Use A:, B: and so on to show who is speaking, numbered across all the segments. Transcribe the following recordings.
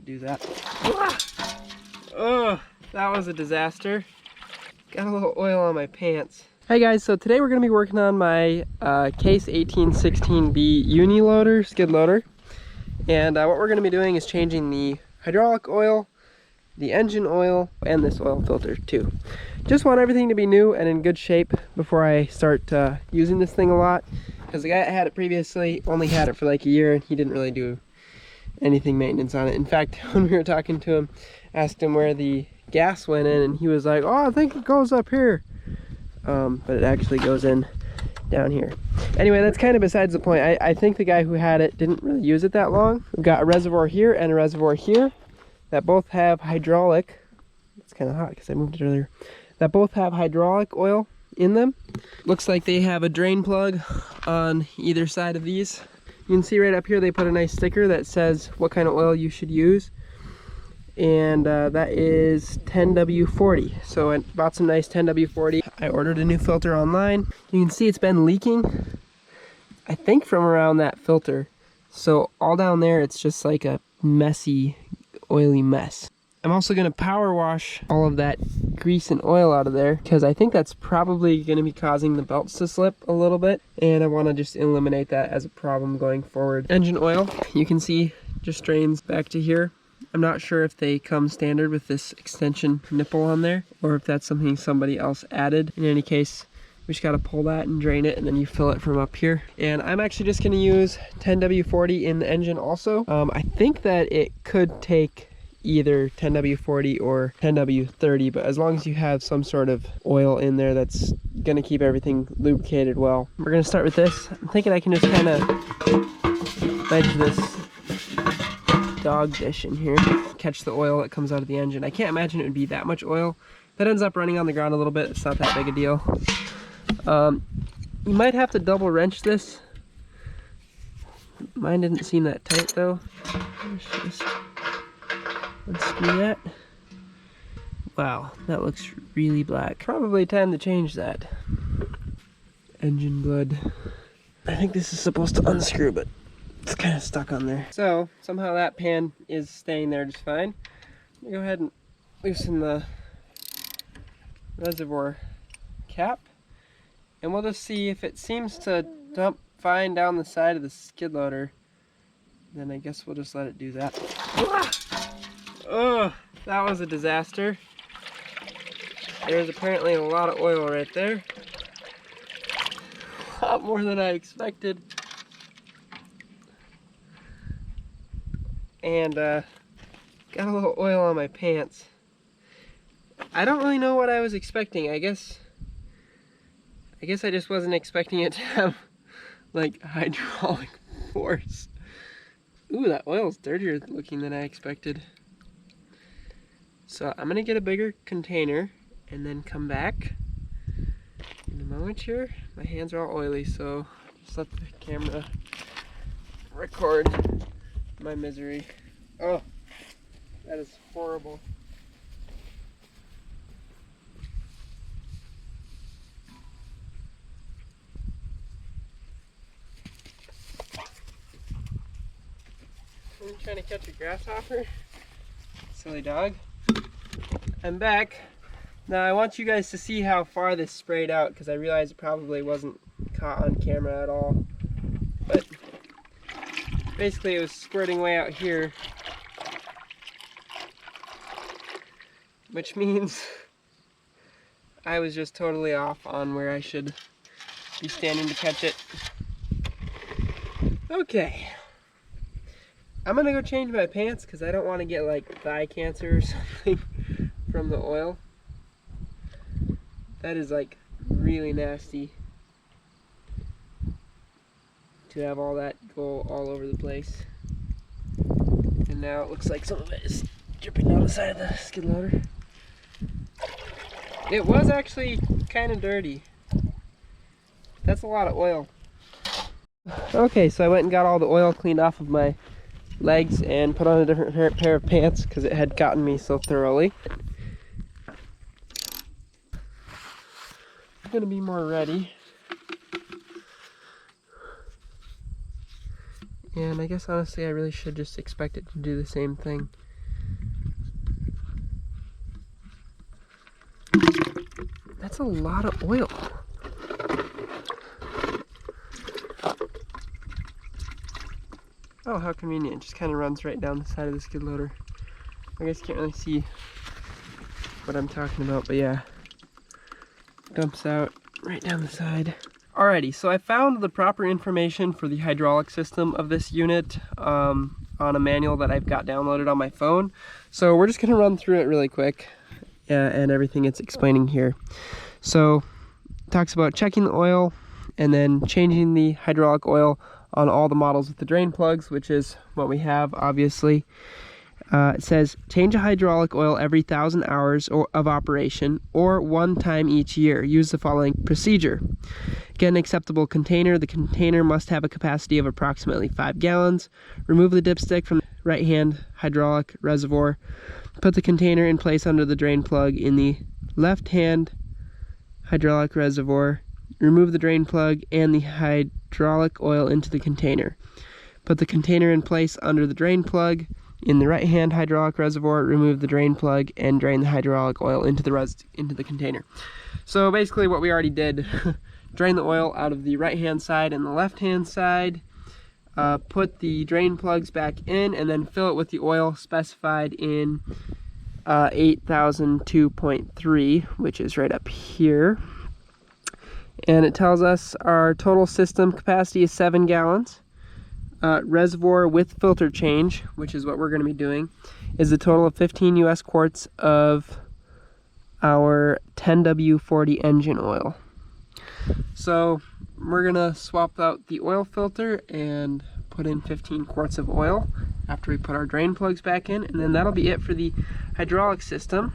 A: Do that. Oh, that was a disaster. Got a little oil on my pants. Hey guys, so today we're going to be working on my Case 1816B uni loader, skid loader. And what we're going to be doing is changing the hydraulic oil, the engine oil, and this oil filter too. Just want everything to be new and in good shape before I start using this thing a lot. Because the guy that had it previously only had it for like a year and he didn't really do anything maintenance on it. In fact, when we were talking to him, asked him where the gas went in, and he was like, oh, I think it goes up here. But it actually goes in down here. Anyway, that's kind of besides the point. I think the guy who had it didn't really use it that long. We've got a reservoir here and a reservoir here that both have hydraulic. It's kind of hot because I moved it earlier. That both have hydraulic oil in them. Looks like they have a drain plug on either side of these. You can see right up here they put a nice sticker that says what kind of oil you should use. And that is 10W40. So I bought some nice 10W40. I ordered a new filter online. You can see it's been leaking, I think from around that filter. So all down there it's just like a messy, oily mess. I'm also going to power wash all of that grease and oil out of there because I think that's probably going to be causing the belts to slip a little bit, and I want to just eliminate that as a problem going forward. Engine oil, you can see, just drains back to here. I'm not sure if they come standard with this extension nipple on there or if that's something somebody else added. In any case, we just got to pull that and drain it, and then you fill it from up here. And I'm actually just going to use 10W40 in the engine also. I think that it could take either 10W40 or 10W30, but as long as you have some sort of oil in there, that's gonna keep everything lubricated well. We're gonna start with this. I'm thinking I can just kind of wedge this dog dish in here, catch the oil that comes out of the engine. I can't imagine it would be that much oil. That ends up running on the ground a little bit. It's not that big a deal. You might have to double wrench this. Mine didn't seem that tight though. Let's do that. Wow, that looks really black. Probably time to change that. Engine blood. I think this is supposed to unscrew, but it's kind of stuck on there. So, somehow that pan is staying there just fine. I'm gonna go ahead and loosen the reservoir cap. And we'll just see if it seems to dump fine down the side of the skid loader. Then I guess we'll just let it do that. Oh, that was a disaster. There's apparently a lot of oil right there. A lot more than I expected. And got a little oil on my pants. I don't really know what I was expecting. I guess I just wasn't expecting it to have like hydraulic force. Ooh, that oil's dirtier looking than I expected. So I'm gonna get a bigger container and then come back in a moment here. My hands are all oily, so just let the camera record my misery. Oh, that is horrible. I'm trying to catch a grasshopper. Silly dog. I'm back. Now I want you guys to see how far this sprayed out because I realized it probably wasn't caught on camera at all. But basically it was squirting way out here, which means I was just totally off on where I should be standing to catch it. Okay. I'm gonna go change my pants because I don't want to get like thigh cancer or something from the oil. That is like really nasty to have all that go all over the place. And now it looks like some of it is dripping down the side of the skid loader. It was actually kind of dirty. That's a lot of oil. Okay, so I went and got all the oil cleaned off of my legs and put on a different pair of pants because it had gotten me so thoroughly. I'm gonna be more ready. And I guess honestly I really should just expect it to do the same thing. That's a lot of oil. Oh, how convenient. It just kind of runs right down the side of the skid loader. I guess you can't really see what I'm talking about, but yeah. Dumps out right down the side. Alrighty, so I found the proper information for the hydraulic system of this unit on a manual that I've got downloaded on my phone. So we're just gonna run through it really quick and everything it's explaining here. So it talks about checking the oil and then changing the hydraulic oil on all the models with the drain plugs, which is what we have, obviously. It says, change a hydraulic oil every 1,000 hours of operation or one time each year. Use the following procedure. Get an acceptable container. The container must have a capacity of approximately 5 gallons. Remove the dipstick from the right-hand hydraulic reservoir. Put the container in place under the drain plug in the left-hand hydraulic reservoir. Remove the drain plug and the hydraulic oil into the container. Put the container in place under the drain plug in the right-hand hydraulic reservoir. Remove the drain plug and drain the hydraulic oil into the container. So basically what we already did, drain the oil out of the right-hand side and the left-hand side, put the drain plugs back in, and then fill it with the oil specified in 8002.3, which is right up here. And it tells us our total system capacity is 7 gallons. Reservoir with filter change, which is what we're going to be doing, is a total of 15 US quarts of our 10W40 engine oil. So we're going to swap out the oil filter and put in 15 quarts of oil after we put our drain plugs back in, and then that'll be it for the hydraulic system.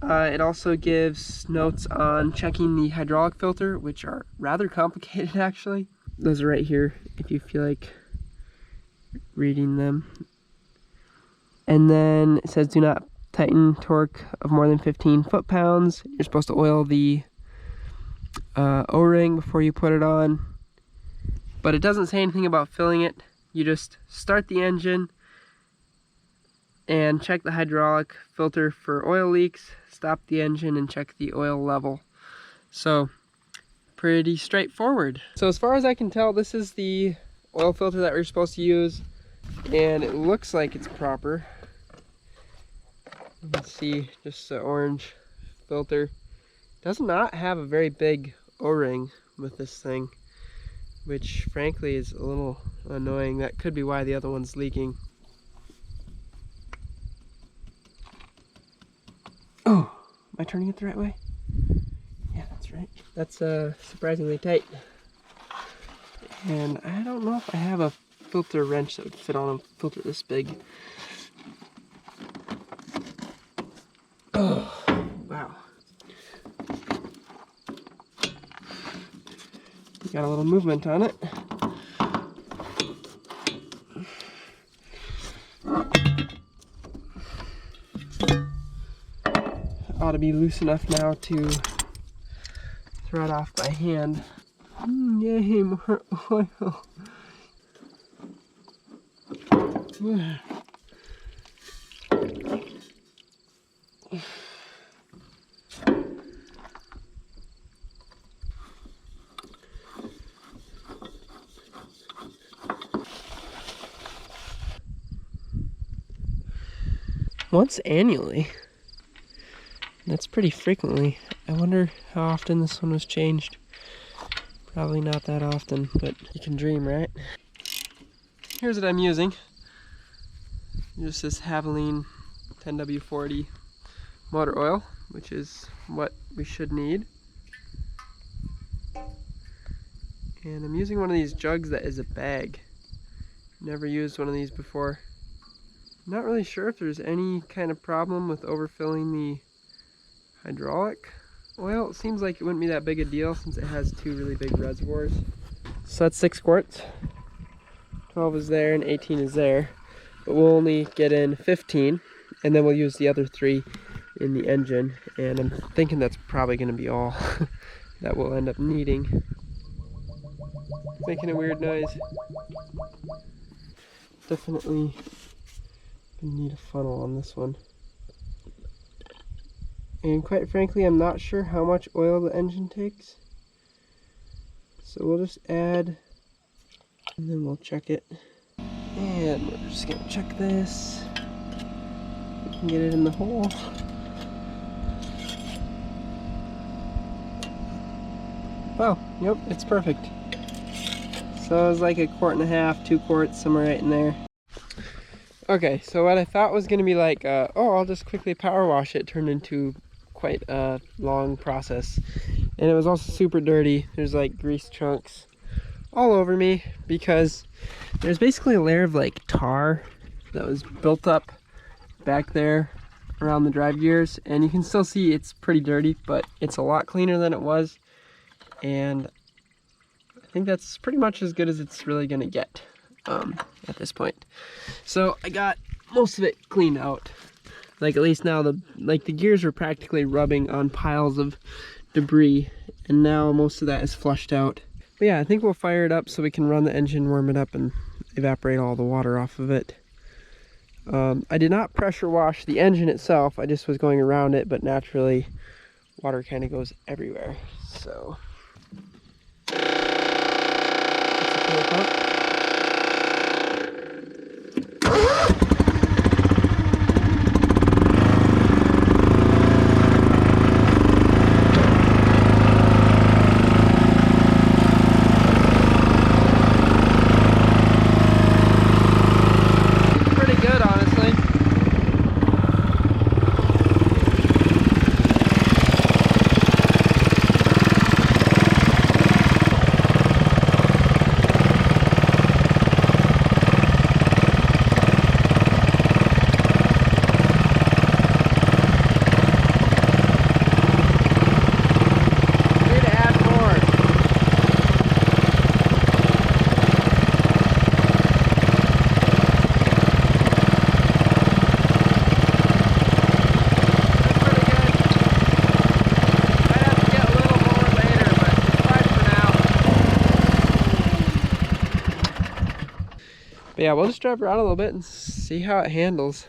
A: It also gives notes on checking the hydraulic filter, which are rather complicated actually. Those are right here if you feel like reading them. And then it says do not tighten torque of more than 15 foot-pounds. You're supposed to oil the O-ring before you put it on, but it doesn't say anything about filling it. You just start the engine and check the hydraulic filter for oil leaks, stop the engine and check the oil level. So pretty straightforward. So as far as I can tell, this is the oil filter that we're supposed to use, and it looks like it's proper. You can see just the orange filter. Does not have a very big O-ring with this thing, which frankly is a little annoying. That could be why the other one's leaking. Oh, am I turning it the right way? Yeah, that's right. That's surprisingly tight. And I don't know if I have a filter wrench that would fit on a filter this big. Oh, wow. Got a little movement on it. Ought to be loose enough now to throw it off by hand. Yay, more oil. Once annually. That's pretty frequently. I wonder how often this one was changed. Probably not that often, but you can dream, right? Here's what I'm using. Just this Havoline 10W40 motor oil, which is what we should need. And I'm using one of these jugs that is a bag. Never used one of these before. Not really sure if there's any kind of problem with overfilling the hydraulic oil. It seems like it wouldn't be that big a deal since it has two really big reservoirs. So that's 6 quarts. 12 is there and 18 is there. But we'll only get in 15 and then we'll use the other 3 in the engine. And I'm thinking that's probably going to be all that we'll end up needing. Making a weird noise. Definitely gonna need a funnel on this one. And quite frankly, I'm not sure how much oil the engine takes. So we'll just add, and then we'll check it. And we're just gonna check this. We can get it in the hole. Wow, yep, it's perfect. So it was like 1.5 quarts, 2 quarts, somewhere right in there. Okay, so what I thought was gonna be like, oh, I'll just quickly power wash it, turned into quite a long process. And it was also super dirty. There's like grease chunks all over me because there's basically a layer of like tar that was built up back there around the drive gears, and you can still see it's pretty dirty, but it's a lot cleaner than it was. And I think that's pretty much as good as it's really gonna get at this point. So I got most of it cleaned out. Like at least now the gears were practically rubbing on piles of debris, and now most of that is flushed out. But yeah, I think we'll fire it up so we can run the engine, warm it up, and evaporate all the water off of it. I did not pressure wash the engine itself, I just was going around it, but naturally water kind of goes everywhere. So fuel pump. Pretty good, honestly. But yeah, we'll just drive around a little bit and see how it handles.